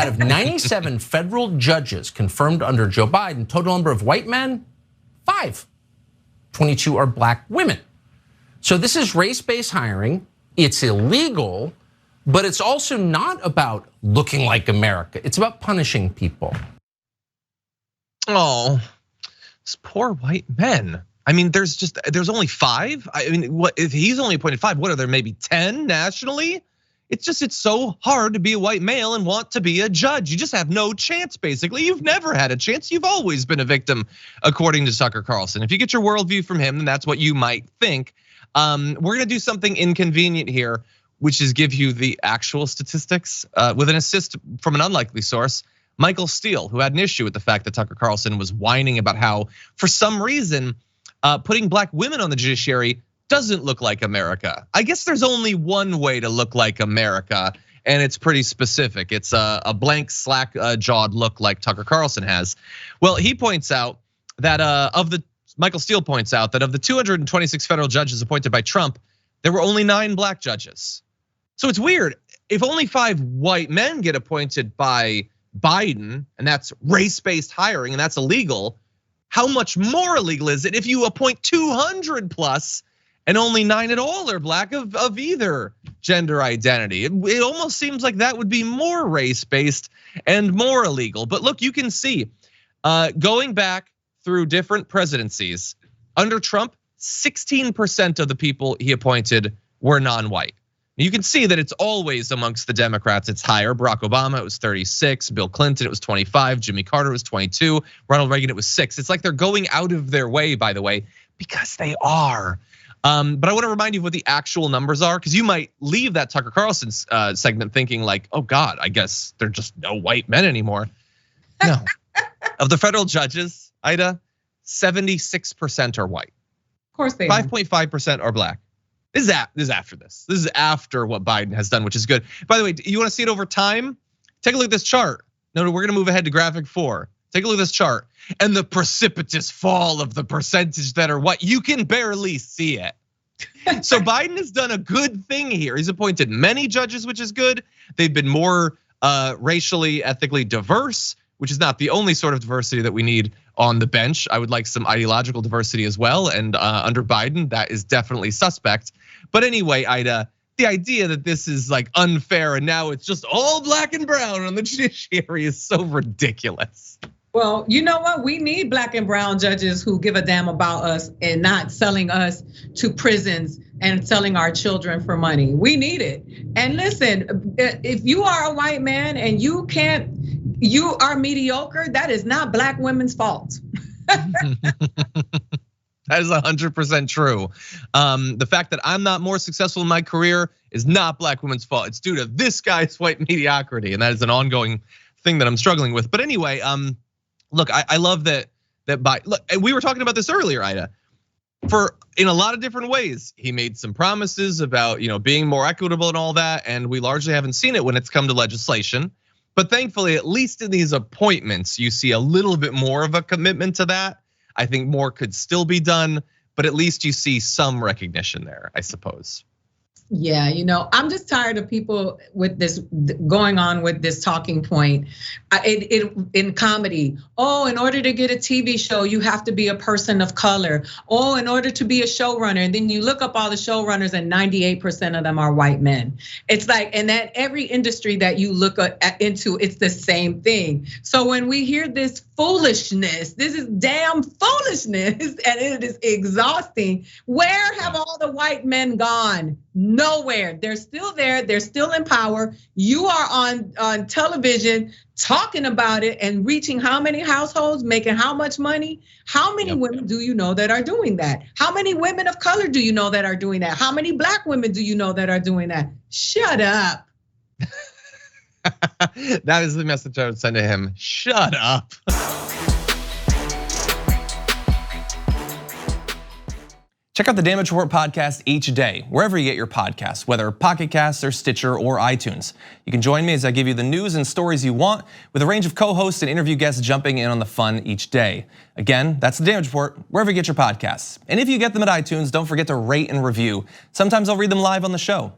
out of 97 federal judges confirmed under Joe Biden, total number of white men, 5. 22 are black women. So this is race-based hiring. It's illegal, but it's also not about looking like America. It's about punishing people. Oh, these poor white men. I mean, there's only 5. I mean, what if he's only appointed 5? What are there, maybe 10 nationally? It's so hard to be a white male and want to be a judge. You just have no chance, basically. You've never had a chance. You've always been a victim, according to Tucker Carlson. If you get your worldview from him, then that's what you might think. We're gonna do something inconvenient here, which is give you the actual statistics with an assist from an unlikely source, Michael Steele, who had an issue with the fact that Tucker Carlson was whining about how, for some reason, putting black women on the judiciary doesn't look like America. I guess there's only one way to look like America, and it's pretty specific. It's a blank, slack-jawed look like Tucker Carlson has. Well, he points out that Michael Steele points out that of the 226 federal judges appointed by Trump, there were only 9 black judges. So it's weird. If only 5 white men get appointed by Biden, and that's race-based hiring, and that's illegal, how much more illegal is it if you appoint 200 plus and only 9 at all are black of either gender identity? It almost seems like that would be more race-based and more illegal. But look, you can see, going back through different presidencies, under Trump, 16% of the people he appointed were non-white. You can see that it's always amongst the Democrats, it's higher. Barack Obama, it was 36. Bill Clinton, it was 25. Jimmy Carter was 22. Ronald Reagan, it was 6. It's like they're going out of their way, by the way, because they are. But I want to remind you of what the actual numbers are, because you might leave that Tucker Carlson segment thinking like, oh God, I guess there are just no white men anymore. No. Of the federal judges, Ida, 76% are white. Of course they are. 5.5% are black. This is after this. This is after what Biden has done, which is good. By the way, you want to see it over time? Take a look at this chart. No, we're gonna move ahead to graphic 4. Take a look at this chart and the precipitous fall of the percentage that are white. You can barely see it. So Biden has done a good thing here. He's appointed many judges, which is good. They've been more racially, ethnically diverse, which is not the only sort of diversity that we need on the bench. I would like some ideological diversity as well. And under Biden, that is definitely suspect. But anyway, Ida, the idea that this is like unfair and now it's just all black and brown on the judiciary is so ridiculous. Well, you know what? We need black and brown judges who give a damn about us and not selling us to prisons and selling our children for money. We need it. And listen, if you are a white man and you are mediocre, that is not black women's fault. That is 100% true. The fact that I'm not more successful in my career is not black women's fault. It's due to this guy's white mediocrity, and that is an ongoing thing that I'm struggling with. But anyway, look, I love that look, and we were talking about this earlier, Ida. In a lot of different ways, he made some promises about being more equitable and all that, and we largely haven't seen it when it's come to legislation. But thankfully, at least in these appointments, you see a little bit more of a commitment to that. I think more could still be done, but at least you see some recognition there, I suppose. Yeah, I'm just tired of people with this going on with this talking point. In comedy, in order to get a TV show, you have to be a person of color. In order to be a showrunner, and then you look up all the showrunners, and 98% of them are white men. It's like, and that every industry that you look into, it's the same thing. So when we hear this foolishness, this is damn foolishness, and it is exhausting. Where have all the white men gone? Nowhere. They're still there. They're still in power. You are on television talking about it and reaching how many households, making how much money? How many women do you know that are doing that? How many women of color do you know that are doing that? How many black women do you know that are doing that? Shut up. That is the message I would send to him. Shut up. Check out the Damage Report podcast each day, wherever you get your podcasts, whether Pocket Casts or Stitcher or iTunes. You can join me as I give you the news and stories you want, with a range of co-hosts and interview guests jumping in on the fun each day. Again, that's the Damage Report, wherever you get your podcasts. And if you get them at iTunes, don't forget to rate and review. Sometimes I'll read them live on the show.